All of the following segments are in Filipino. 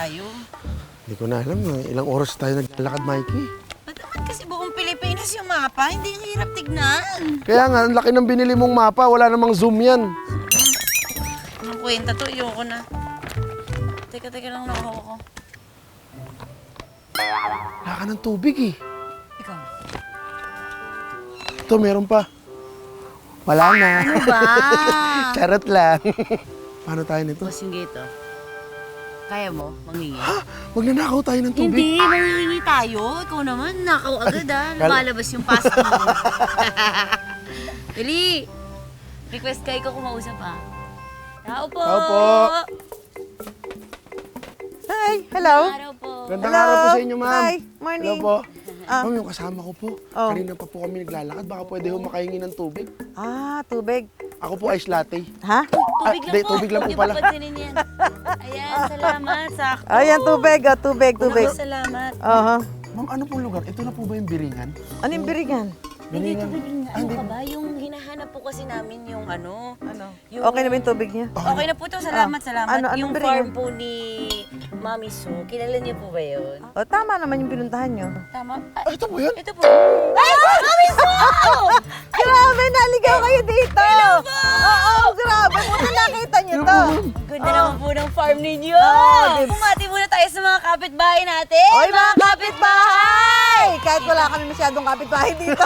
tayo? Hindi ko na alam. Ilang oras tayo naglalakad, Mikey. Ba't naman kasi buong Pilipinas yung mapa? Hindi ang hirap tignan. Kaya nga, ang laki ng binili mong mapa. Wala namang zoom yan. Anong kwenta to? Ayoko na. Teka lang nakuha ko. Wala ka ng tubig eh. Ikaw. Ito, meron pa. Wala na. Ano ba? Charot lang. Paano tayo nito? Bossing gate, oh. Kaya mo? Mangingi? Ha? Magnanakaw tayo ng tubig? Hindi, mangingi tayo. Ikaw naman, nakaw agad lumalabas yung pasta mo. Dali! Request kayo ko kumausap Tao po! Tao po! Hi, hello. Araw po. Gandang araw po sa inyo, ma'am. Hi, morning. Hello po. Ma'am, yung kasama ko po. Oh. Kanina pa po kami naglalakad. Baka pwede ho makahingi ng tubig. Tubig. Ako po ice latte. Ha? Tubig lang po. Tubig lang po pala. Huwag niyo papansinin yan. Ayan, salamat. Sakto. Ayan, tubig. Tubig. Salamat. Ma'am, ano pong lugar? Ito na po ba yung Biringan? Ano yung birigan? Hindi, tubig nga. Ano ka ba? Yung hinahanap po kasi namin yung ano. Yung, Okay na ba yung tubig niya? Okay na po ito. Salamat. Anong Yung biringan? farm po ni Mami Sue. Kilala niyo po ba yun? Tama naman yung pinuntahan nyo. Tama? Ah, ito po yun? Ito po. Ay! Mami Sue! Grabe, naligaw kayo dito! Oo, grabe. Buti nakita nyo to. Ganda naman po ng farm ninyo. Bumati muna tayo sa mga kapitbahay natin. Oy, mga kapitbahay! Kahit wala kami masyadong kapitbahay dito.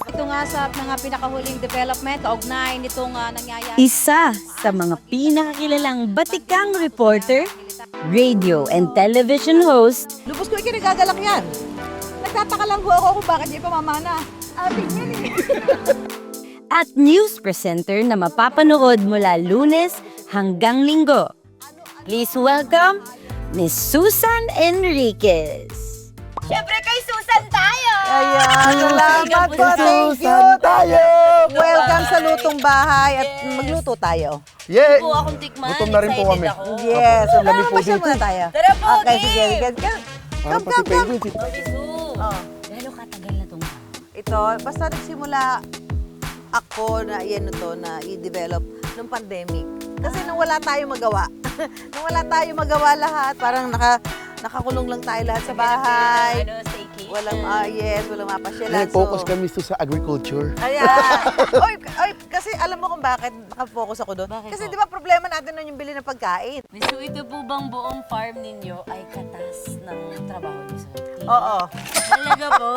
Ito nga sa mga pinakahuling development, kaugnay nitong nangyayari. Isa sa mga pinakakilalang batikang reporter, radio and television host, Lubos ko yung kinagagalak yan. Nagtataka lang ho ako kung bakit niya ipamamana. Ating yan eh. at news presenter na mapapanood mula Lunes hanggang Linggo. Please welcome Miss Susan Enriquez. Siyempre kay Susan tayo! Ayan, salamat po. Thank you. tayo! Welcome sa Lutong Bahay at magluto tayo. Yeah! Po akong tikman. Gutom na rin po Excited kami. ako. Yes. Opo, lamig po Masyal dito. muna tayo. Tara po, Okay, game! sige. Parang Come, pati come, come. penguin. Mami Sue, Oh. lalo katagal na itong Ito, basta nagsimula ako na na i-develop nung pandemic. Kasi nung wala tayong magawa. Nung wala tayong magawa lahat, parang nakakulong lang tayo lahat sa bahay. Staycation. Walang, walang mapasyalan. Nag-focus kami sa agriculture. Ayan. oy, kasi alam mo kung bakit nakafocus ako doon? Bakit Kasi po? di ba problema natin nun yung bili ng pagkain? Miss Sue, ito po bang buong farm ninyo ay katas ng trabaho niyo sa team? Oo. Talaga po?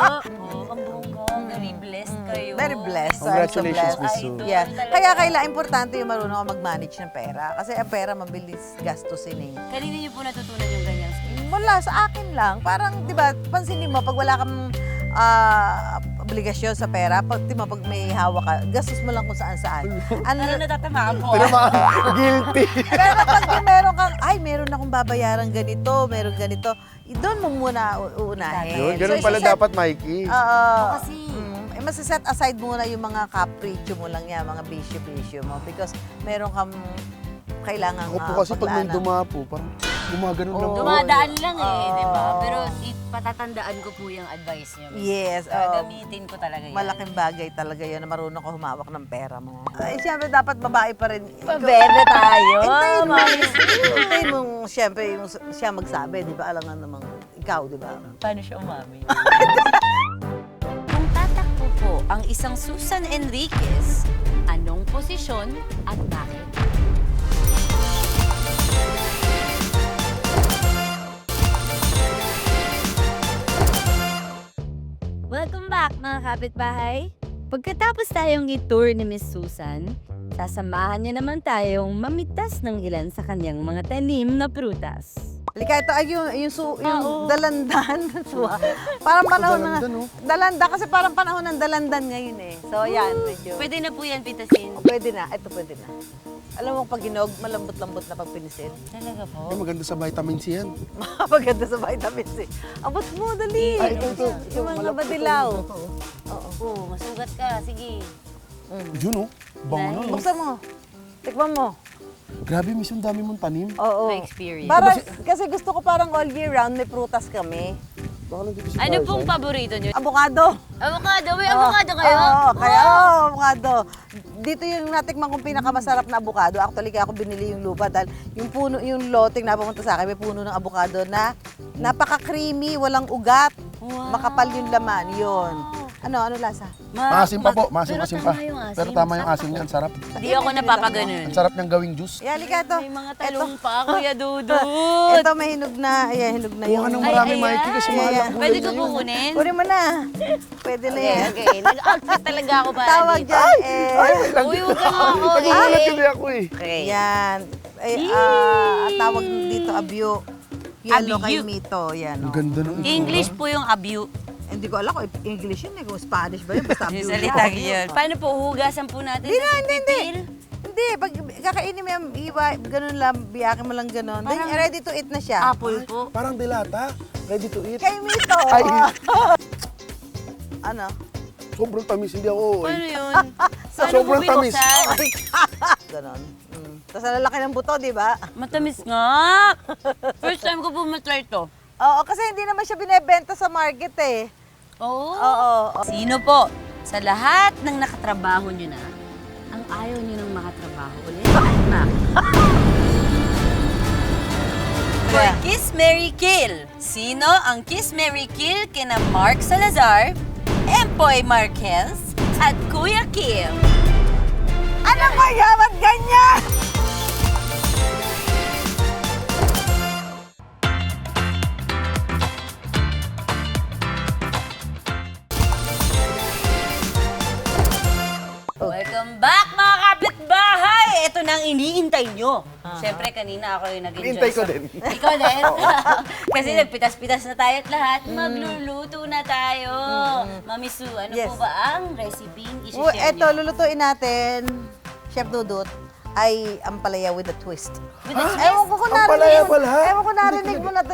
Ang bongga. Very blessed kayo. Very blessed. Congratulations, I'm so Miss blessed. Sue. Yeah. Kaya importante yung marunong ako mag-manage ng pera. Kasi ang pera mabilis gastusin eh. Kanina niyo po natutunan yung ganyang skill. Wala, sa akin lang. Parang, di ba, pansinin mo, pag wala kang obligasyon sa pera, pag, di ba, pag may hawak ka, gastos mo lang kung saan-saan. Ano natatamaan po? Guilty! Pero pag yung meron kang, meron akong babayaran ganito, meron ganito, doon mo muna uunahin. Yun, ganun pala isa-set- dapat, Mikey. Kasi, Masiset aside muna yung mga capriccio mo lang yan, mga bisyo-bisyo mo. Because meron kang kailangan Ako po kasi pag may dumapo, parang gumaganon lang po. dumadaan lang di ba? Pero patatandaan ko po yung advice niyo. Miss. Yes. Gagamitin ko talaga yan. Malaking bagay talaga yun na marunong ka humawak ng pera mo. Ay, siyempre dapat babae pa rin. Pabebe tayo. Hintayin mong siyempre yung siya magsabi, di ba? Alam nga namang ikaw, di ba? Paano siya umami? Kung tatakbo po ang isang Susan Enriquez, anong posisyon at bakit? Welcome back mga kapitbahay! Pagkatapos tayong i-tour ni Miss Susan, sasamahan niya naman tayong mamitas ng ilan sa kanyang mga tanim na prutas. Halika, ito ay yung dalandan. Parang panahon na, dalandan, oh. dalanda kasi parang panahon ng dalandan ngayon eh. So, yan, medyo. Pwede na po yan pitasin. Pwede na, ito pwede na. Alam mo, pag ginog, malambot-lambot na pag pinisil. Talaga po? Ay, maganda sa vitamin C yan. Maganda sa vitamin C. Abot mo, dali. Ay, ito. Yung mga badilaw. Oo, masugat ka. Sige. Yun, oh. Bango na, oh. Buksan mo. Tikman mo. Grabe, Miss, ang dami mong tanim. Oo. May experience. Para, kasi gusto ko parang all year round may prutas kami. Baka nandito si Ano Tarzan. pong paborito nyo? Avocado. Avocado? May avocado kayo? Oo, avocado. Dito yung natikman kong pinakamasarap na avocado. Actually, kaya ako binili yung lupa dahil yung puno, yung loting na pumunta sa akin, may puno ng avocado na napaka-creamy, walang ugat. Wow. Makapal yung laman, yun. Ano lasa? Maasim pa po, maasim pa. Tama yung asim. Pero tama yung asim niyan, sarap. Hindi ako napapaganon. Ang sarap niyang gawing juice. Halika to. May mga talong pa, Kuya Dudut. Ito may hinog na, hinog na Kuha yung... ka ng marami, Ay, ayan. Mikey, kasi mahal ang Pwede gulay ko ngayon. kukunin? Kunin mo na. Pwede na Okay, yan. okay. Nag-outfit talaga ako para Tawag dito. dyan Uy, huwag ka nga ako. Nagugulat kasi ako eh. Okay. Yan. Tawag dito abyo. Yellow kay Abyo. Mito. Yan. Ang Oh. ganda ng English po yung abu. Hindi ko alam kung English yun kung Spanish ba yun. Basta Yung abyo salitang yun. Paano po, hugasan po natin Hindi sa na, hindi. pipil? Hindi, pag kakainin mo yan, ganun lang, biyakin mo lang ganun. Then Parang- ready to eat na siya. Apple po. Parang dilata. Ready to eat. Kay Mito. Ay. Ano? Sobrang tamis, hindi ako. Paano yun? Sobrang tamis. Ganon. Tapos ang lalaki ng buto, di ba? Matamis nga. First time ko po matry to. Oo, kasi hindi naman siya binebenta sa market eh. Oh. Oo. Sino po sa lahat ng nakatrabaho nyo na ang ayaw nyo nang makatrabaho ulit? Anak. For Kiss, Mary, Kill. Sino ang Kiss, Mary, Kill kina Mark Salazar, Empoy Marquez, at Kuya Kim? Ano ba yan? Ba't ganyan? Welcome back mga kapitbahay! Ito na ang iniintay nyo. Siyempre kanina ako yung nag-enjoy. Hinintay ko din. Ikaw din? Kasi nagpitas-pitas na tayo at lahat. Magluluto na tayo. Mami Sue, ano Yes. po ba ang recipe isi-share Eto, nyo? lulutuin natin, Chef Dudut, ay ampalaya with a twist. With the twist? Ewan ko kung Ampalaya narinig pala? Ewan ko narinig mo na to.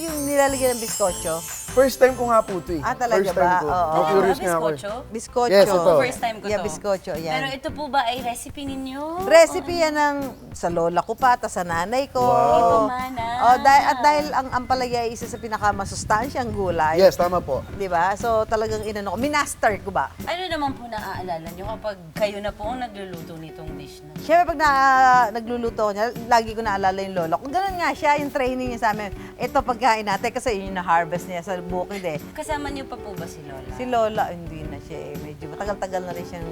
Yung nilalagyan ng biskotso. First time ko nga po ito eh. Ah, talaga First time ba? ko. Oo. Na-curious nga ako eh. Biskotso? Biskotso. Yes, ito. First time ko Yeah, to. biskotso, yan. Pero ito po ba ay recipe ninyo? Recipe yan ng sa lola ko pa, ta sa nanay ko. Wow. Mana. Oh, dahil ang ampalaya ay isa sa pinakamasustansyang gulay. Yes, tama po. Di ba? So talagang inano ko. Minaster ko ba? Ano naman po naaalala nyo kapag kayo na po ang nagluluto nitong dish na? Siyempre pag nagluluto ko niya, lagi ko naalala yung lola ko. Ganun nga siya, yung training niya sa amin. Ito pagkain natin kasi yun yung na-harvest niya sa bukid eh. Kasama niyo pa po ba si Lola? Si Lola, hindi na siya eh. Medyo matagal-tagal na rin siyang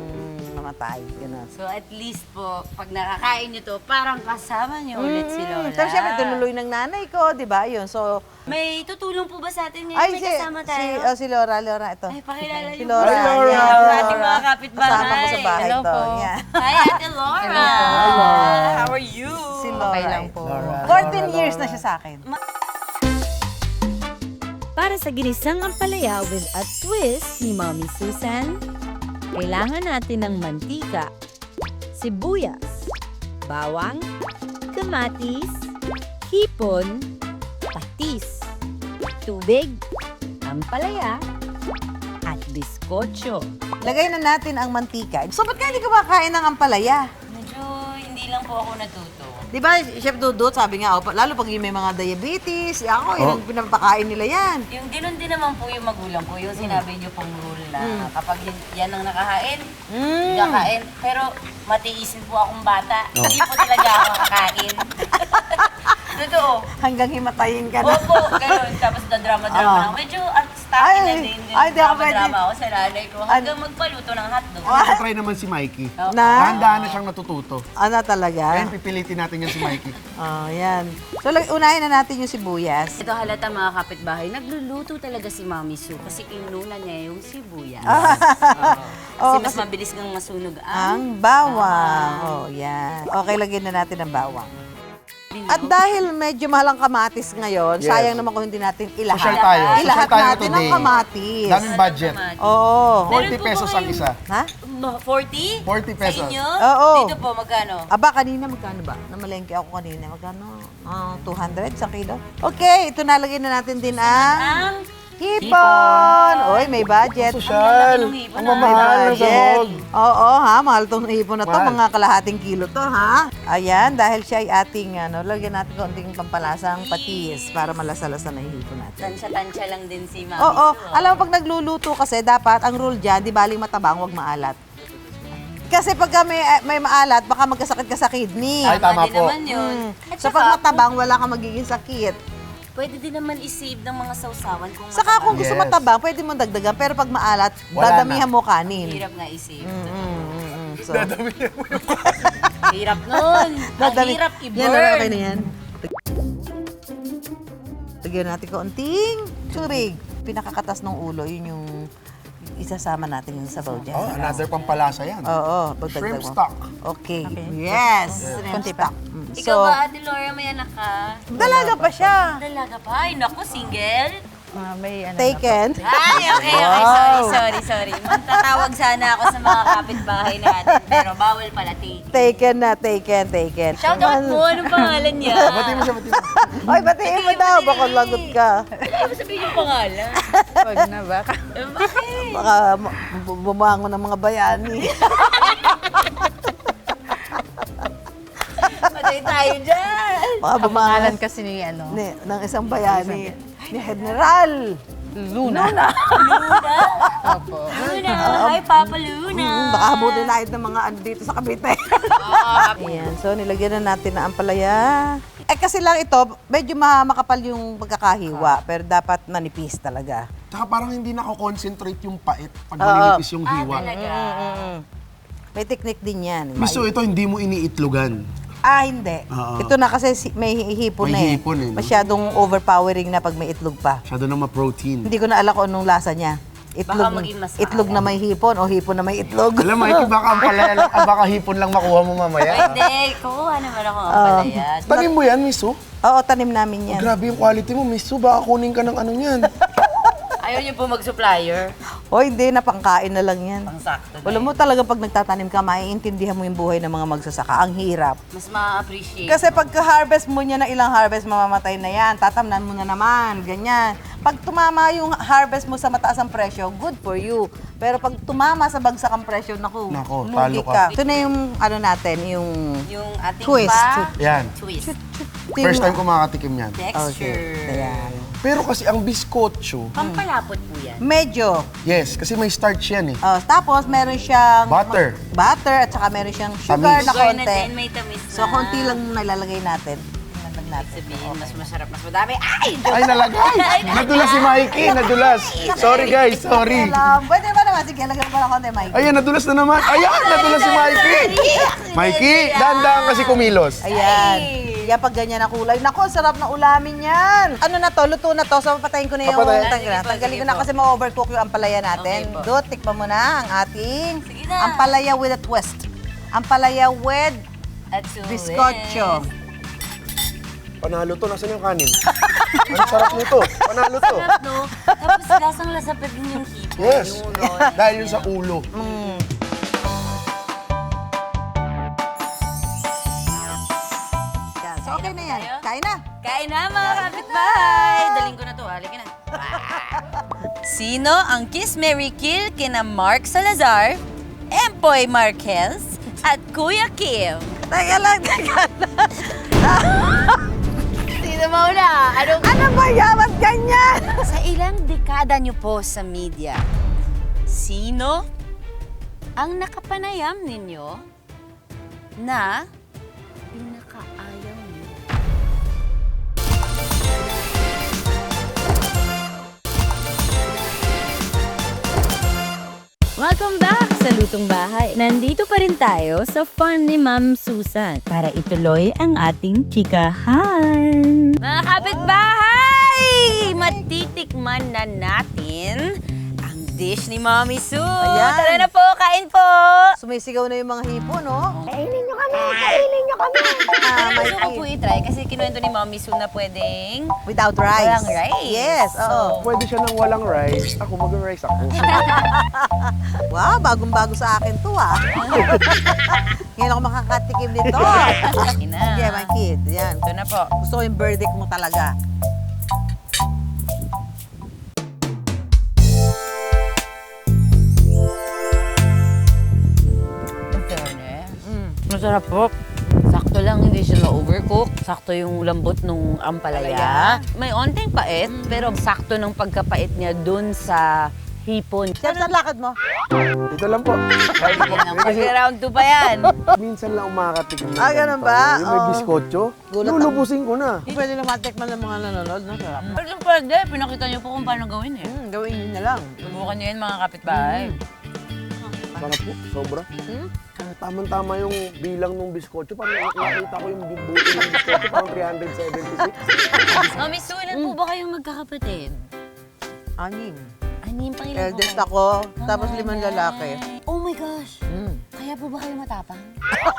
namatay. Ganun. So at least po, pag nakakain niyo to, parang kasama niyo ulit si Lola. Tapos siyempre, tinuloy ng nanay ko, di ba? Yun, so... May tutulong po ba sa atin ngayon? May kasama tayo? Si Laura, ito. Ay, pakilala Si niyo Laura. po. Hi, Laura. Yan, Ang si ating Laura. mga kapitbahay. Kasama ko sa bahay Hello to. po. Yan. Hi, Ate Laura. Hi, Laura. How are you? Si Laura. Okay lang po. 14 years na siya sa akin. Para sa ginisang ampalaya with a twist ni Mommy Susan, kailangan natin ng mantika, sibuyas, bawang, kamatis, hipon, patis, tubig, ampalaya, at biskotso. Lagay na natin ang mantika. So, ba't ka hindi kumakain ng ampalaya? Medyo hindi lang po ako natuto. Di ba, Chef Dudut, sabi nga, lalo pag yung may mga diabetes, ako, yun ang pinapakain nila yan. Yung ganoon din naman po yung magulang ko, yung sinabi niyo pong rule na kapag yan ang nakahain, hindi kakain. Pero matiisin po akong bata, hindi po talaga ako kakain. Totoo. Hanggang himatayin ka na. Opo, gano'n. Tapos drama-drama na ako. Medyo stuck na din. Ay, di ako pwede. Drama ako sa nanay ko. Hanggang magpaluto ng hotdog. Try naman si Mikey. Na? Dahan-dahan na siyang natututo. Ano talaga? Ayan, pipilitin natin yan si Mikey. Oh, yan. So, unahin na natin yung sibuyas. Ito halata mga kapitbahay, nagluluto talaga si Mami Sue kasi inuna niya yung sibuyas. Oh, Kasi mas mabilis ngang masunog Ang bawang. Oh, yan. Okay, lagyan na natin ang bawang. At dahil medyo mahal ang kamatis ngayon, Yes. sayang naman kung hindi natin ilahat. Social tayo. Ilahat Social tayo natin ang today. kamatis. Daming budget. Oo. Meron 40 po ba pesos ang kayong- isa. Ha? 40? 40 pesos. Sa inyo? Oo. Dito po, magkano? Aba, kanina magkano ba? Namalengke ako kanina. Magkano? 200 sa kilo. Okay, ito nalagyan na natin din ang Ang Hipon! Oy, may budget. Sosyal. Ang Ang mamahal ng sahog. Oo, ha? Mahal tong hipon na to. Mahal. Mga kalahating kilo to, ha? Ayan, dahil siya ay ating, lagyan natin konting pampalasang patis para malasa-lasa na yung hipon natin. Tansya-tansya lang din si Mami Oo, Su. alam mo, pag nagluluto kasi, dapat, ang rule dyan, di baling matabang, huwag maalat. Kasi pagka may maalat, baka magkasakit ka sa kidney. Ay, tama din po. naman yun. At So, saka, pag matabang, wala kang magiging sakit. pwede din naman i-save ng mga sausawan kung Saka kung gusto Yes. matabang, pwede mo dagdagan. Pero pag maalat, Wala dadamihan mo kanin. Hirap nga i-save. So, Hirap nun. Ang dadami- hirap Yan, okay na i-burn. yan. Lagyan natin kaunting tubig. Pinakakatas ng ulo, yun yung isasama natin yung sabaw dyan. Oh, another pampalasa yan. Oo, pagdagdag Shrimp mo. stock. Okay. Yes. Shrimp stock. Ikaw ba, Ate Laura, may anak ka? Dalaga pa siya. Dalaga pa? Ay, naku, single? Taken. Ay, okay. Sorry. Magtatawag sana ako sa mga kapitbahay natin, pero bawal pala take. Taken na, taken. Shoutout mo, anong pangalan niya? Bati mo siya, bati mo. Oy, batiin mo daw, baka lagot ka. Ano mo sabihin yung pangalan? Wag na ba? Bakit? Baka bumangon ng mga bayani. Patay tayo dyan. Baka Pangalan bumangon kasi ni ano. ng isang bayani. Ni General. Luna. Luna? Opo. Luna. Hi, Papa Luna. Baka abutin natin ng mga ano dito sa Cavite. Ayan, so nilagyan na natin na ampalaya. Kasi lang ito, medyo makapal yung pagkakahiwa, pero dapat manipis talaga. Tsaka parang hindi nako-concentrate yung pait pag maninipis yung hiwa. Talaga. May technique din yan. Miso, ito hindi mo iniitlogan. Hindi. Oo. Ito na kasi may hipon na May hipon no? Masyadong overpowering na pag may itlog pa. Masyado na ma-protein. Hindi ko na alam kung anong lasa niya. Baka maging mas Itlog na may hipon o hipon na may itlog. Alam mo, Mikey, baka ang palaya lang, baka hipon lang makuha mo mamaya. Pwede. Kukuha naman ako ang palaya. Tanim mo yan, Miso. Oo, tanim namin yan. Grabe yung quality mo, Miso. Baka kunin ka ng ano yan. Ayaw niyo po mag-supplier? O hindi, na pangkain na lang yan. Pangsakto na. Alam mo talaga pag nagtatanim ka, maiintindihan mo yung buhay ng mga magsasaka. Ang hirap. Mas ma-appreciate. Kasi pagka-harvest mo niya na ilang harvest, mamamatay na yan. Tatamnan mo na naman, ganyan. Pag tumama yung harvest mo sa mataas ang presyo, good for you. Pero pag tumama sa bagsak ang presyo, naku, Nako, lugi talo ka. Ito na yung ano natin, yung Yung ating Twist. Yan. Twist. First time ko makakatikim yan. Texture. Ayan. Pero kasi ang biskotso, Pampalapot po yan. Medyo. yes, kasi may starch yan eh. Tapos meron siyang Butter. Butter at saka meron siyang sugar Tamis. na Sugar na konti. din, may tamis na. So konti lang nalalagay natin. Tingnan natin. Sabihin, mas masarap, mas madami. Ay! Ay, nalagay! Nadulas si Mikey, nadulas. Sorry guys, sorry. Alam, pwede ba naman? Sige, lagyan ko lang konti, Mike. Ayan, nadulas na naman. Ayan, nadulas si Mikey. Mikey, dahan-dahan kasi kumilos. Ayan. Yan pag ganyan na kulay. Naku, sarap na ulamin yan. Ano na to? Luto na to. So, papatayin ko na yung Papatayin. Tanggalin ko na kasi ma-overcook yung ampalaya natin. Okay po. Dot, tikman mo na ang ating Sige na. ampalaya with a twist. Ampalaya with At so, bizcocho. Panalo to, nasan yung kanin? Ang sarap nito. Panalo to. Sarap, no? Tapos lasang-lasa pa din yung hipon. Yes. Yung ulo. Dahil yun sa ulo. Yan. So, okay na yan. Kain na. Kain na mga kapitbahay! Daling ko na to, halika na. Sino ang Kiss Mary Kill kina Mark Salazar, Empoy Marquez, at Kuya Kim? Teka lang, teka lang. Sino mauna? Anong Ano ba yan? Ba't ganyan? Sa ilang dekada niyo po sa media, sino ang nakapanayam ninyo na pinakaayaw niyo? Welcome back sa Lutong Bahay. Nandito pa rin tayo sa farm ni Ma'am Susan para ituloy ang ating chikahan. Mga kapitbahay! Matitikman na natin ang dish ni Mommy Sue. Ayan. Tara na po, kain po! Sumisigaw na yung mga hipo, no? Kainin nyo kami! Ah, Gusto ko Mikey. po i-try kasi kinuwento ni Mommy Sue na pwedeng Without rice. walang rice. Yes, oo. Pwede siya ng walang rice. Ako mag-rice ako. Wow, bagong-bago sa akin to, ah. Ngayon ako makakatikim nito. Sige na. Sige, my kid. Yan. Ito na po. Gusto ko yung verdict mo talaga. Masarap po. Sakto lang, hindi siya na-overcook. Sakto yung lambot nung ampalaya. May onting pait, pero sakto ng pagkapait niya dun sa hipon. Saan sa lakad mo? Dito lang po. Kahit Mag-round 2 pa yan. minsan lang umakatikim ng Ganun ganito. ba? Yung may Oo. biskotso, Gulat ako. lulubusin ko na. Pwede naman tikman ng mga nanonood, no? Sarap. Pwede, pinakita niyo po kung paano gawin eh. Gawin nyo na lang. Subukan niyo yan mga kapitbahay. Sarap po, sobra. Tamang-tama yung bilang ng biskotso. Parang nakita ko yung buto ng biskotso, parang 376. Mami Sue, ilan po ba kayong magkakapatid? 6. Anim pang ilan Eldest po? ako, tapos 5 lalaki. Oh my gosh! Kaya po ba kayo matapang?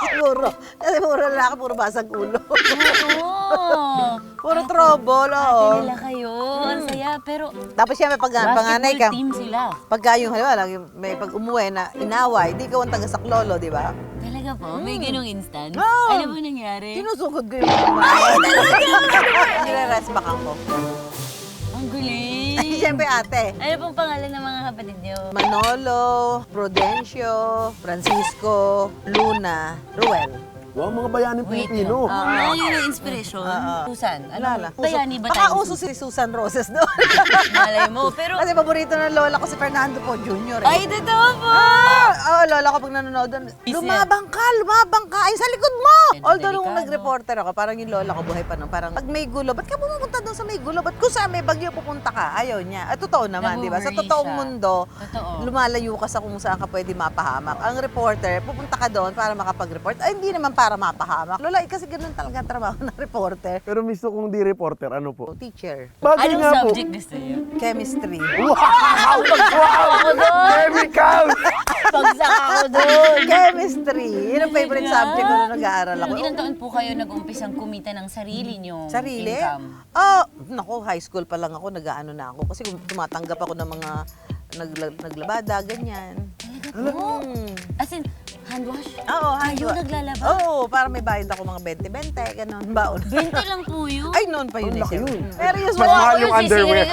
Siguro. Kasi puro lalaki, puro basag ulo. Oo! Puro trouble, oo. Nila kayo. Ang saya. Pero Tapos siyempre, pag panganay ka, basketball team sila. pagka yung, halimbawa, lagi may pag umuwi na inaway, di ka ang tagasaklolo, di ba? Talaga po? May ganong instance? Oo. Ano ba nangyari? Sinusugod ko yung mga nire-rest back ako. Ang galing! Siyempre ate, Ano pong pangalan ng mga kapatid niyo? Manolo, Prudencio, Francisco, Luna, Ruel. Wow, mga bayaning Pilipino. Ano yung inspiration? Susan, ano? Bayani ba tayo? Nakauso si Susan Roses doon. Malay mo. Pero, Kasi paborito ng lola ko si Fernando po Jr. ay, totoo po! Lola ko pag nanonood doon, Is lumabang ka, ay sa likod mo! Medyo Although nung delikado. nag-reporter ako, parang yung lola ko buhay pa nun, parang pag may gulo, ba't ka pumunta doon sa may gulo? Ba't kung sa may bagyo pupunta ka? Ayaw niya. At totoo naman, di ba? Sa Nawo-worry totoong siya. mundo, Totoo. lumalayo ka sa kung saan ka pwede mapahamak. Ang reporter, pupunta ka doon para makapag-report. Ay, hindi naman para mapahamak. Lola, kasi ganun talaga ang trabaho ng reporter. Pero misto kong di reporter, ano po? Teacher, Bagay Anong nga po. subject gusto niyo? chemistry. Wow! Chemicals! Pagsak ako doon! Chemistry. Yun ang favorite subject ko nung nag-aaral ako. Ilang taon po kayo nag-umpisang kumita ng sarili niyong Sarili? income? Naku, high school pa lang ako, nag-ano na ako. Kasi tumatanggap ako ng mga naglabada, ganyan. As in, hand wash? Oo, Kayo naglalaba? Oo, para may bayad ako mga 20-20, ganun, baon. 20 lang po yun? Ay, noon pa yun. Ang laki eh, yun. Pero yung Mas mahal yung underwear.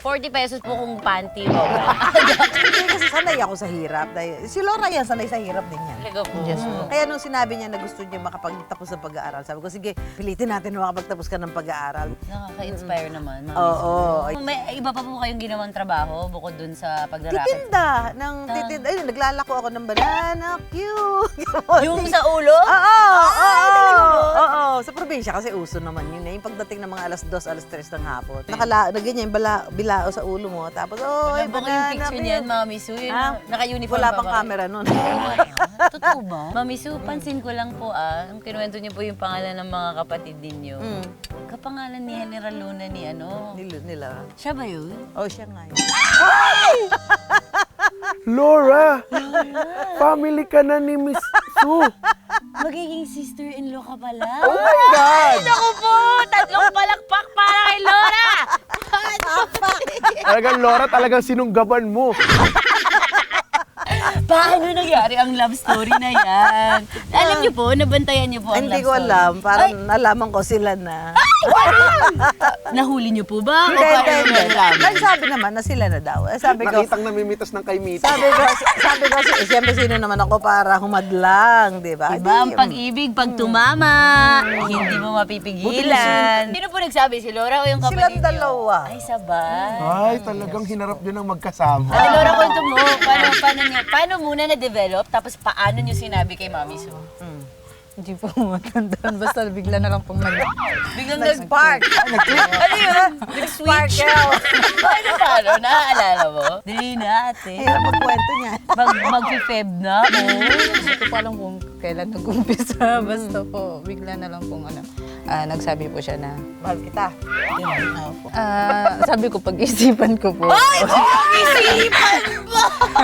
40 pesos po kung panty mo. Hindi kasi sanay ako sa hirap. Dahil, si Laura yan, sanay sa hirap din yan. Talaga po. Yes po. Kaya nung sinabi niya na gusto niya makapagtapos ng pag-aaral, sabi ko, sige, pilitin natin na makapagtapos ka ng pag-aaral. Nakaka-inspire naman, mami. Oo. May iba pa po kayong ginawang trabaho bukod dun sa paglaraket? Titinda. Titinda. Ayun, naglalako ako ng banana cue. Yung sa ulo? Oo. Sa probinsya kasi uso naman yun. Yung pagdating ng mga alas 2, alas 3 ng hapon. Na ganyan, bilao sa ulo mo. Tapos, Wala ba kayong picture niyan, Mami Sue? Yun, Ha? naka-uniform Wala pa pang ba? camera nun. Totoo ba? Mami Sue, pansin ko lang po ang kinuwento niyo po yung pangalan ng mga kapatid ninyo. Kapangalan ni General Luna ni ano? Nila. Siya ba yun? Oh, siya nga yun. Laura! Family ka na ni Miss Sue. Magiging sister-in-law ka pala? Oh my God! Ako po! Tatlong palakpak para kay Laura! Talagang Laura, talagang sinunggaban mo. Paano nangyari ang love story na yan? Alam niyo po, nabantayan niyo po ang Hindi love ko story. alam. Parang nalaman ko sila na. Nahuli niyo po ba? O Hindi, paano hindi, niyo hindi. nalaman? Ay, sabi naman na sila na daw. Sabi ko, Nakitang namimitas ng kay Mita. sabi ko, siyempre sino naman ako para humadlang, di ba? Diba ang pag-ibig, pag tumama, hindi mo mapipigilan. Sino po nagsabi? Si Laura o yung kapatid Silang niyo? dalawa. Ay, sabay. Ay, talagang hinarap din ng magkasama. Ate Laura, kwento mo, paano muna na-develop, tapos paano niyo sinabi kay Mami Sue? Hindi po matandaan. Basta bigla na lang pong Biglang Nag-spark. Ano yun? Nag-switch. Paano? Naaalala mo? Dali na, ate. Hirap magkwento niya. Mag-feb na. Hindi ko pa alam kung kailan nag-umpisa. Basta po, bigla na lang pong nagsabi po siya na, Mahal kita. sabi ko, pag-isipan ko po.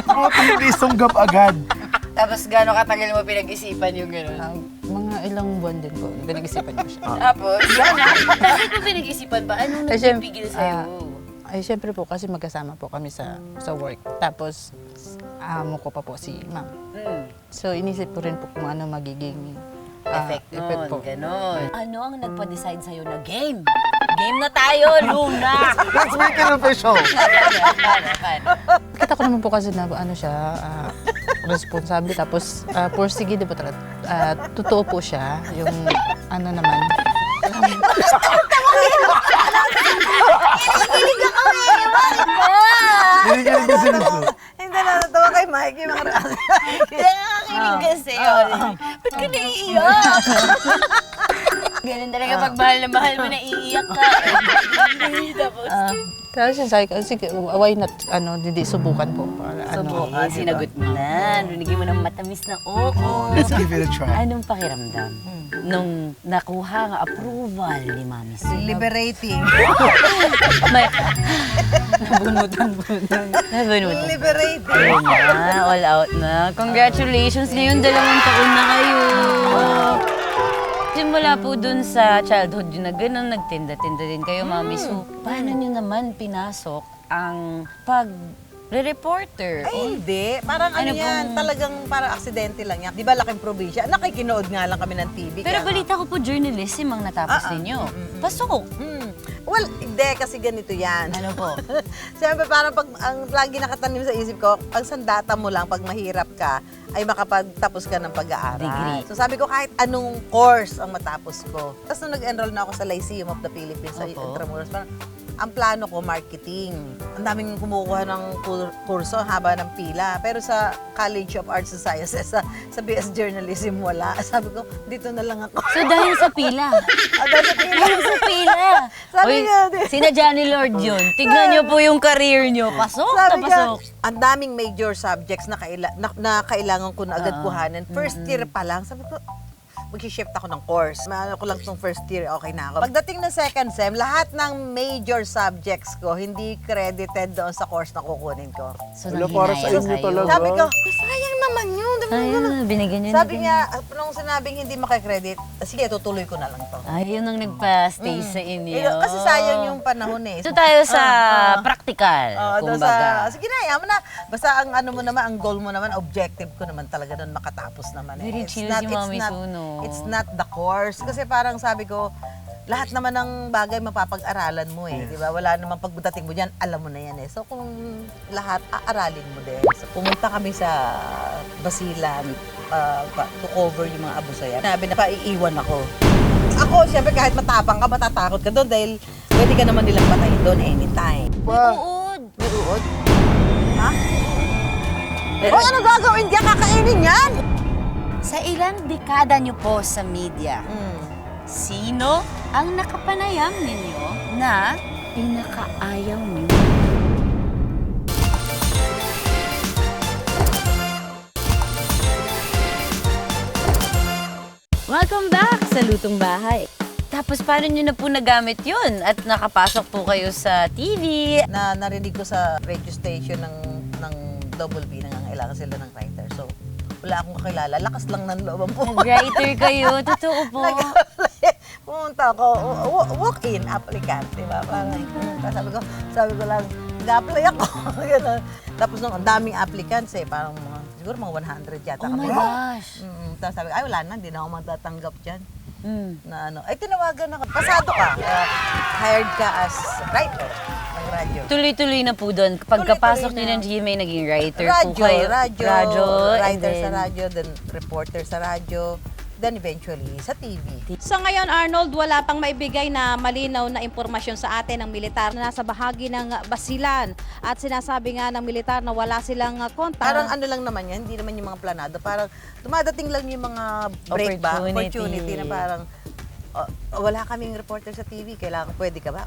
Oh, hindi sunggab agad. Tapos gano'ng katagal mo pinag-isipan yung gano'n? Mga ilang buwan din po, pinag-isipan ko siya. Tapos, bakit mo pinag-isipan ba? Anong Eh, syem- nagpipigil sa'yo? Ay, syempre po, kasi magkasama po kami sa work. Tapos, amo ko pa po si ma'am. So, inisip ko rin po kung ano magiging Effect effect po. nun, gano'n. Ano ang nagpa-decide sa'yo na game? Game na tayo, Luna! Let's make it official. Paano? Kita ko naman po kasi na ano siya, responsable. Tapos, porsigido po talaga. Totoo po siya. Yung ano naman. Kinikilig ko si Miss Sue. Hindi na natawa kay Mike yung mga Nakakakilig kasi. Ba't ka naiiyak? Ganun talaga pag mahal na mahal mo, naiiyak ka. Tapos, Tapos siya sabi ko, sige, why not, hindi subukan po. Para, subukan, sinagot mo na. Lunigin mo ng matamis na oo. Let's give it a try. Anong pakiramdam nung nakuha ang approval ni Mami Sue? liberating. May, nabunutan. Nabunutan. Liberating. Ayun na, all out na. Congratulations, ngayon 2 taon na kayo. Simula po dun sa childhood yun na ganun, nagtinda-tinda din kayo, Mami Sue. Paano nyo naman pinasok ang pag-reporter? Ay, hindi. Parang ano Ano yan, pong- talagang parang aksidente lang yan. Di ba laking probinsya? Nakikinood nga lang kami ng TV. Pero kaya- balita ko po, journalism ang natapos ninyo. Pasok. Well, hindi kasi ganito yan. Ano po? Siyempre, parang pag ang lagi nakatanim sa isip ko, ang sandata mo lang pag mahirap ka, ay makapagtapos ka ng pag-aaral. Degree. So sabi ko, kahit anong course ang matapos ko. Tapos nung nag-enroll na ako sa Lyceum of the Philippines sa Opo. Intramuros, parang ang plano ko, marketing. Ang daming kumukuha ng kurso, ang haba ng pila. Pero sa College of Arts and Sciences, sa BS Journalism, wala. Sabi ko, dito na lang ako. So dahil sa pila. Dahil sa pila. Dahil sa pila. Sabi Uy, niya, di- sinadya ni Lord yun. Tignan niyo po yung career niyo. Pasok na Sabi niya, pasok. ang daming major subjects na, na kailangan ko na agad kuhanin. First year pa lang, sabi ko, mag-shift ako ng course. Maano ko lang tong first year, okay na ako. Pagdating ng second sem, lahat ng major subjects ko, hindi credited doon sa course na kukunin ko. So Wala, para sa inyo talaga. Sabi ko, sayang naman yun. Ayun, binigyan niyo Sabi niya, nung sinabing hindi makakredit, sige, tutuloy ko na lang to. Ay, yun ang nagpa-stay sa inyo. Kasi sayang yung panahon eh. So tayo sa practical, Doon kumbaga. sige na, yaman na. Basta ang ano mo naman, ang goal mo naman, objective ko naman talaga doon makatapos naman. Very chill si Mami Sue, no? It's not the course. Kasi parang sabi ko, lahat naman ng bagay mapapag-aralan mo eh. Di ba? Wala namang pagdating mo dyan, alam mo na yan eh. So kung lahat, aaralin mo din. So, pumunta kami sa Basilan to cover yung mga abusaya. Sabi na paiiwan ako. Ako, siyempre kahit matapang ka, matatakot ka doon dahil pwede ka naman nilang patayin doon anytime. Uod. May uod? Ha? Pero ano gagawin diyan? Kakainin yan! Sa ilang dekada niyo po sa media, sino ang nakapanayam ninyo na pinakaayaw niyo? Welcome back sa Lutong Bahay. Tapos paano nyo na po nagamit yun at nakapasok po kayo sa TV? Na narinig ko sa radio station ng Double B, nangangailangan sila ng writer. So, wala akong kakilala. Lakas lang ng loob ang pumunta. Writer kayo, totoo po. Pumunta ako, walk-in applicant, di ba? Parang, sabi ko lang, nag-apply ako. Ganun. Tapos nung ang daming applicants eh, parang siguro mga 100 yata. Oh my kami. gosh. Tapos sabi ko, ay wala na, hindi na ako matatanggap dyan. Mm. Na ano, ay tinawagan ako. Pasado ka, hired ka as writer ng radyo. Tuloy-tuloy na po doon. Pagkapasok Tuloy-tuloy niyo ng GMA, naging writer po kayo. Radyo, and writer sa then- radyo, then reporter sa radyo, then eventually sa TV. So ngayon, Arnold, wala pang maibigay na malinaw na impormasyon sa atin ng militar na nasa bahagi ng Basilan. At sinasabi nga ng militar na wala silang kontak. Parang ano lang naman yan, hindi naman yung mga planado. Parang dumadating lang yung mga opportunity na parang wala kaming reporter sa TV, pwede ka ba?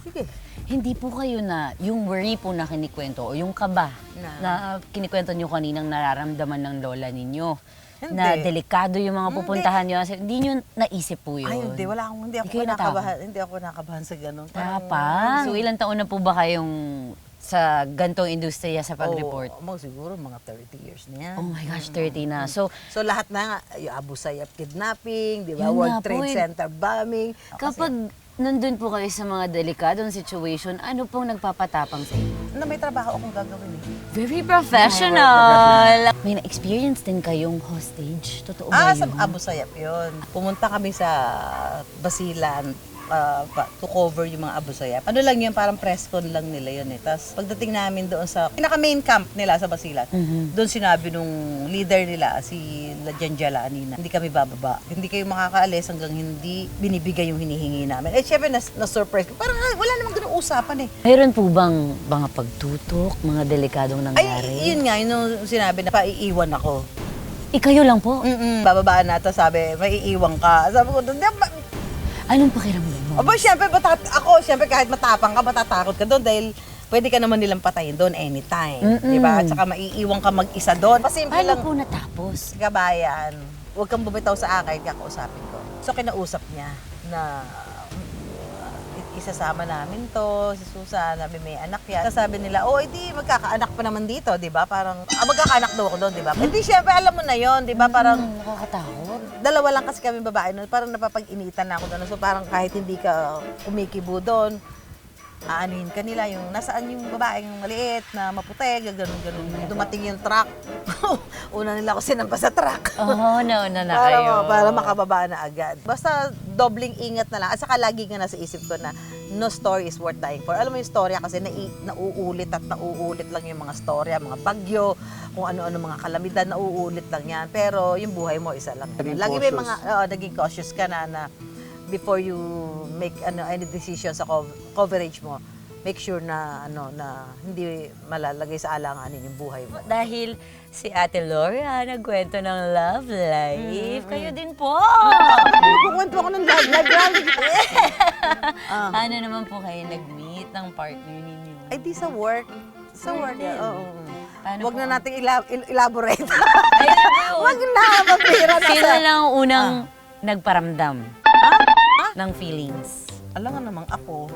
Sige. Hindi po kayo na, yung worry po na kinikwento o yung kaba na kinikwento nyo kaninang nararamdaman ng lola ninyo. Hindi. Na delikado yung mga pupuntahan nyo. Hindi nyo naisip po yun. Ay, hindi ako kayo nakabahan. Hindi ako nakabahan sa ganun. Tapa. So ilang taon na po ba kayong sa gantong industriya sa pag-report? Siguro mga 30 years na yan. Oh my gosh, 30 na. So, So lahat na nga, yung Abu Sayyaf kidnapping, di ba? Yun World nga po Trade eh. Center bombing. kapag nandun po kayo sa mga delikadong situation, ano pong nagpapatapang sa inyo? Na may trabaho akong gagawin eh. Very professional! May na-experience din kayong hostage? Totoo ba Sa yun? Abu Sayyaf yun. Pumunta kami sa Basilan to cover yung mga Abu Sayyaf. Ano lang yun, parang press con lang nila yun eh. Tapos pagdating namin doon sa pinaka-main camp nila sa Basilan, doon sinabi nung leader nila, si Janjala Anina, hindi kami bababa. Hindi kayo makakaalis hanggang hindi binibigay yung hinihingi namin. Eh, syempre, na-surprise ko. Parang wala namang ganung usapan eh. Mayroon po bang mga pagtutok, mga delikadong nangyari? Ay, yun nga, yun sinabi na paiiwan ako. Ikayo lang po? Bababaan na, tapos sabi, maiiwan ka. Sabi ko, Anong pakiramdam mo? aba, syempre, syempre kahit matapang ka, matatakot ka doon dahil pwede ka naman nilang patayin doon anytime. Diba? At saka maiiwan ka mag-isa doon. Pasimple Paano lang, po natapos? kabayan, huwag kang bumitaw sa akin, kakausapin ko. So, kinausap niya na isasama namin to, si Susan, sabi may anak yan. Sabi nila, oh, edi magkakaanak pa naman dito, di ba? Parang, magkakaanak daw ako doon, di ba? Hindi, syempre, alam mo na yon, di ba? Parang, Nakakatakot. dalawa lang kasi kami babae noon, parang napapag-initan na ako doon. So parang kahit hindi ka kumikibo doon, aanuhin ka nila yung nasaan yung babae yung maliit na maputi, ganun. Dumating yung truck. Una nila ako sinampa sa truck. Oo, nauna na kayo. Para makababa na agad. Basta dobling ingat na lang. At saka lagi nga nasa isip ko na no story is worth dying for. Alam mo yung storya kasi nauulit at nauulit lang yung mga storya, mga bagyo, kung ano-ano mga kalamidad, nauulit lang yan. Pero yung buhay mo, isa lang. Naging Lagi may cautious. naging cautious ka na before you make any decision sa coverage mo, make sure na na hindi malalagay sa alanganin yung buhay mo. Dahil si Ate Laura nagkwento ng love life, kayo din po. Kukwento ako ng love life. Ano naman po kayo nag-meet ng partner ninyo? Ay, di sa work. Sa work, oo. Paano Huwag po? na natin elaborate. Ay, ano po yun? Huwag na, mapira na Sino sa... lang ang unang nagparamdam ng feelings? Alam nga namang ako.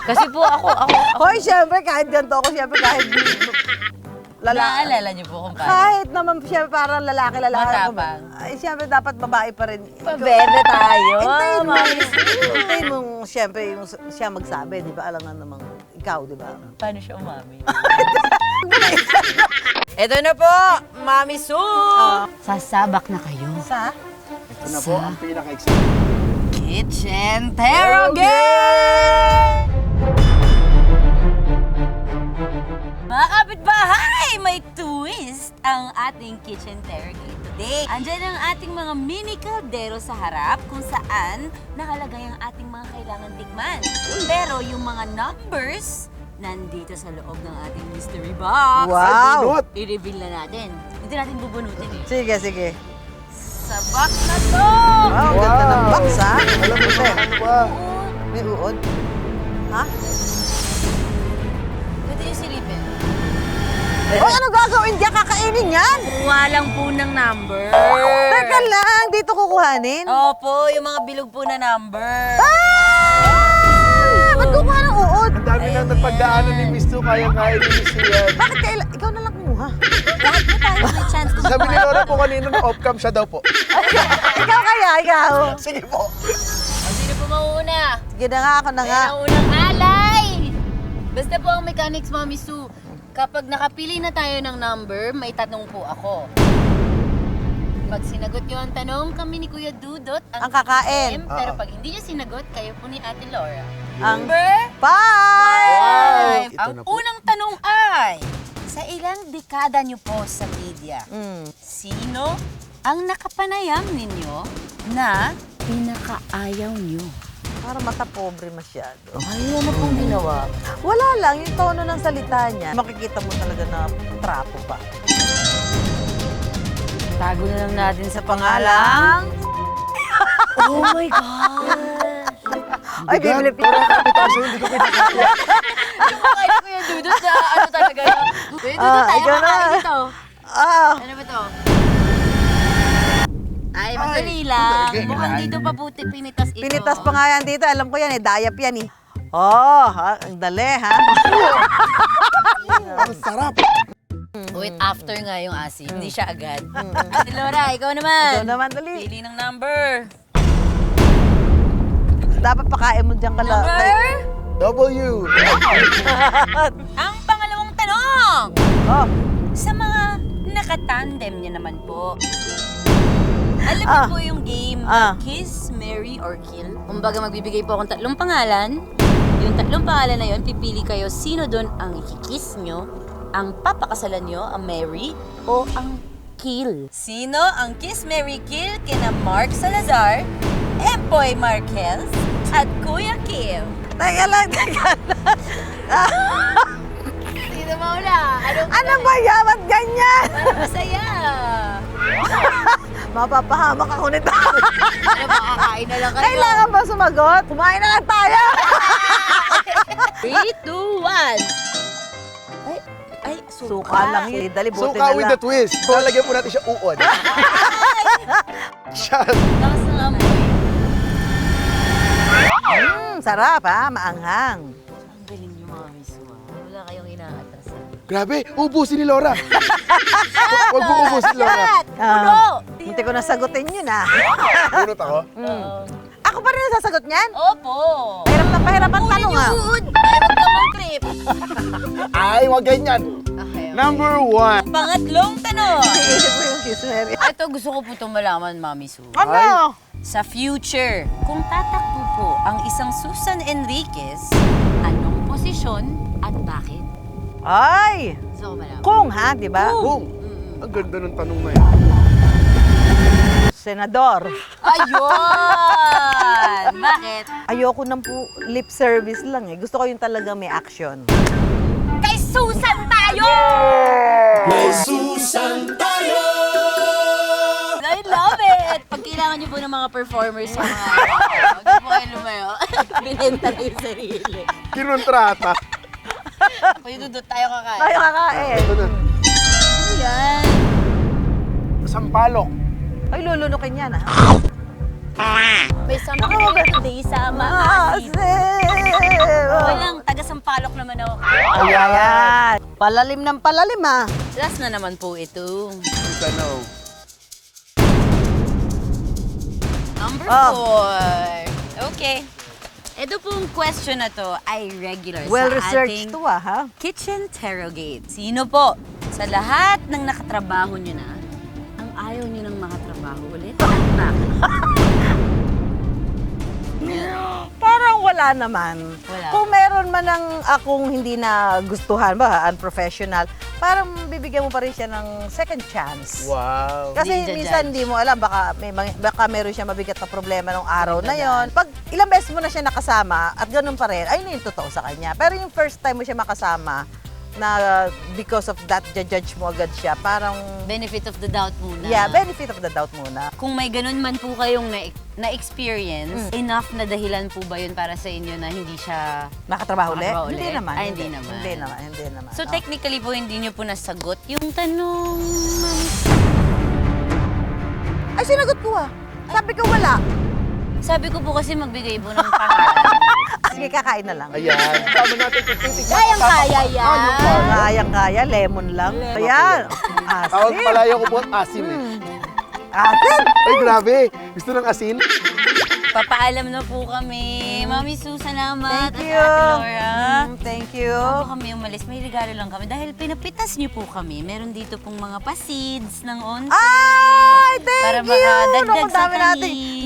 Kasi po ako. Hoy, syempre, kahit ganito ako, syempre, kahit lalaki. Naalala niyo po kung paano? Kahit naman, syempre, parang lalaki. Matapang. Ay, syempre, dapat babae pa rin. Pabebe tayo, Hintayin mo. mami. Hintayin mong, syempre, yung siya magsabi, di ba? Alam nga namang ikaw, di ba? Paano siya umami? Ito na po, Mami Sue! Sasabak na kayo. Sa? Ito na po ang pinaka-exciting. Kitchen Terrogate! Mga kapitbahay, may twist ang ating Kitchen Terrogate today. Andyan ang ating mga mini kaldero sa harap kung saan nakalagay ang ating mga kailangan tikman. Pero yung mga numbers, nandito sa loob ng ating mystery box. Wow! Bunot! I-reveal na natin. Hindi natin bubunutin eh. Sige, sige. Sa box na to! Wow, ganda ng box, ha? Alam mo ba, ano ba? May uod. Ha? Pwede yung silipin. O, ano gagawin diyan? Kakainin yan? Kuha lang po ng number. Teka lang, dito kukuhanin. Opo, yung mga bilog po na number. Ah! Ba't kukuha ng uod? Ang dami nang nagpagdaanan ni Miss Tu, kaya-kaya ni Miss Tu yan. Bakit ikaw na lang kumuha? Lahat po tayo may chance. Sabi ni Lola po kanina na off-cam siya daw po. Ikaw kaya, ikaw. Sige po. Sino po mauna? Sige na nga, ako na nga. Kaya ang unang alay! Basta po ang mechanics, Mami Sue. Kapag nakapili na tayo ng number, may tanong po ako. Pag sinagot niyo ang tanong, kami ni Kuya Dudot Ang kakain. Pero pag hindi niyo sinagot, kayo po ni Ate Laura. Ang Number Bye! Ito Ang na po. unang tanong ay, sa ilang dekada niyo po sa media, sino ang nakapanayam ninyo na pinakaayaw niyo? Para mata pobre masyado. Ay, ano pong ginawa? Wala lang, yung tono ng salita niya. Makikita mo talaga na trapo pa. Tago na lang natin sa Pangalang? Oh my God! Ay, bibili pa. Hindi ko pinakakaya. Ay, Kuya Dudot na ano talaga yun? Kuya Dudot, tayo ikaw na. kakain ito. Ah, Ano ba to? Ay, madali lang. Mukhang dito pa puti pinitas ito. pinitas pa nga yan dito. Alam ko yan eh, dayap yan eh. Oh, ha? Ang dali, ha? Ang sarap. Wait, after nga yung asim. Hindi siya agad. Ate Laura, ikaw naman. Ikaw naman, dali. Pili ng number. Dapat pakain mo dyan kala. Number? W. Ang pangalawang tanong. Oh, Sa mga nakatandem niya naman po. Alam niyo po yung game Ah. Kiss, Marry, or Kill? Kumbaga magbibigay po akong 3 pangalan. Yung 3 pangalan na yun, pipili kayo sino doon ang i-kiss nyo, ang papakasalan nyo, ang Marry, o ang Kill. Sino ang Kiss, Marry, Kill kina Mark Salazar, Empoy Marquez, at Kuya Kim? Teka lang. Sino mauna? Ano ba yan? Ba't ganyan? Masaya! Mapapahamak ako nito. Ano ba, kakain na lang kayo? Kailangan ba sumagot? Kumain na lang tayo. 3, 2, 1. Ay, Suka lang yun. Dali, buti Suka na with lang. the twist. Lalagyan po natin siya uod. Shot. Lakas ng amoy. Sarap ha, maanghang. Ang galing niyo mga miswa. Wala kayong inaatrasan. Grabe, ubusin ni Laura. Huwag mo ubusin, Laura. Hindi ko nasagutin yun ah. Unot ako. Ako pa rin nasasagot niyan? Opo. Pahirap na pahirap ang tanong ah. Uud! Ay, wag ka mong trip. Ay, wag ganyan. Number 1. Pangatlong tanong. Iisip ko yung kiss, Mary. Ito, gusto ko po itong malaman, Mami Su. Ano? Sa future, kung tatakbo po ang isang Susan Enriquez, anong posisyon at bakit? Ay! Gusto ko malaman. Kung ha, di ba? Boom. Ang ganda ng tanong na yan. Senador. Ayun! Bakit? Ayoko nang po lip service lang eh. Gusto ko yung talagang may action. Kay Susan tayo! I love it! Pag kailangan niyo po ng mga performers sa mga huwag niyo po kayo lumayo. Binenta na yung sarili. Kinontrata. Pagdudot tayo kakain. Tayo kakain. Ito na. Ano yan? Sampalok. Ay, lulunukin yan ah. May something today sa mga Walang taga-sampalok naman ako. Ayan. Palalim ng palalim ah. Last na naman po ito. Tanaw. Number Oh. 4. Okay. Ito pong question na to ay regular Well sa researched ating to ah ha. Kitchen Terrogate. Sino po sa lahat ng nakatrabaho nyo na ang ayaw nyo nang makatrabaho ulit? At bakit? Parang wala naman. Wala. Kung meron man ng akong hindi na gustuhan ba, unprofessional, parang bibigyan mo pa rin siya ng second chance. Wow. Kasi Hindi minsan judge. hindi mo alam, baka meron siya mabigat na problema nung araw na yon. Pag ilang beses mo na siya nakasama at ganun pa rin, ayun na yung totoo sa kanya. Pero yung first time mo siya makasama, na because of that, judge mo agad siya, parang, Benefit of the doubt muna. yeah, benefit of the doubt muna. Kung may ganun man po kayong na-experience, enough na dahilan po ba yun para sa inyo na hindi siya... Makatrabaho ulit? Makatrabaho Hindi ulit? naman. Ay, hindi naman. Hindi naman. So Oh. technically po, hindi nyo po nasagot yung tanong. Ay, sinagot ko ah. Sabi ko wala. Sabi ko po kasi magbigay po ng pangalan. Sige, kakain na lang. Ayan. Tama natin titik. Kayang-kaya yan. Kayang-kaya, lemon lang. Ayan. Tawag Asin. palayo ko po at asim eh. Asin. Ay, grabe. Gusto ng asin? Papaalam na po kami. Mami Su, salamat. Thank At you. Ate Laura. Thank you. Bago kami umalis, may regalo lang kami. Dahil pinapitas niyo po kami, meron dito pong mga pa-seeds ng onse. Ay, thank Para you! makadagdag Naku, sa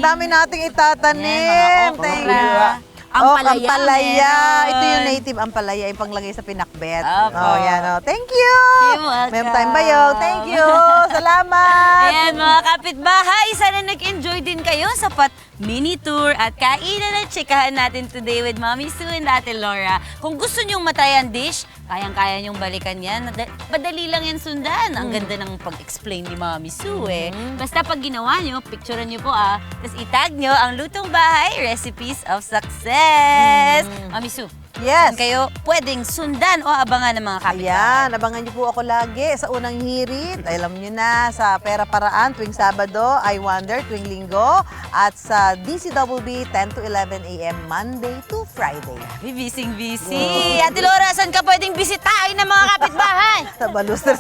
dami nating itatanim. Yan, mga Thank okra. you. Ampalaya, ampalaya. meron. Ito yung native ampalaya, yung panglagay sa pinakbet. Apo. Oh, yan. Oh. Thank you! You're welcome. Meron tayong bayog. Thank you! Salamat! Ayan mga kapitbahay, sana nag-enjoy din kayo sa mini tour at kainan at chikahan natin today with Mami Su and Ate Laura. Kung gusto nyong matayan dish, kayang-kaya nyong balikan yan. Madali lang yan sundan. Ang ganda ng pag-explain ni Mami Su eh. Basta pag ginawa nyo, picturean nyo po tapos itag nyo ang Lutong Bahay Recipes of Success. Mami Su, Yes. saan kayo pwedeng sundan o abangan ng mga kapitbahay? Ayan, abangan niyo po ako lagi sa unang hirit. Alam niyo na, sa Pera Paraan tuwing Sabado, I Wonder tuwing Linggo, at sa DCWB 10 to 11 a.m. Monday to Friday. Busy. Ate Laura, saan ka pwedeng bisitahin ng mga kapitbahay? Sa Baluster.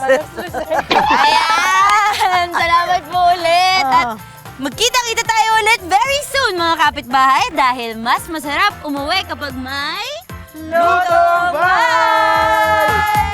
Ayan! Salamat po ulit. At magkita-kita tayo ulit very soon mga kapitbahay dahil mas masarap umuwi kapag may... Lutong Bahay!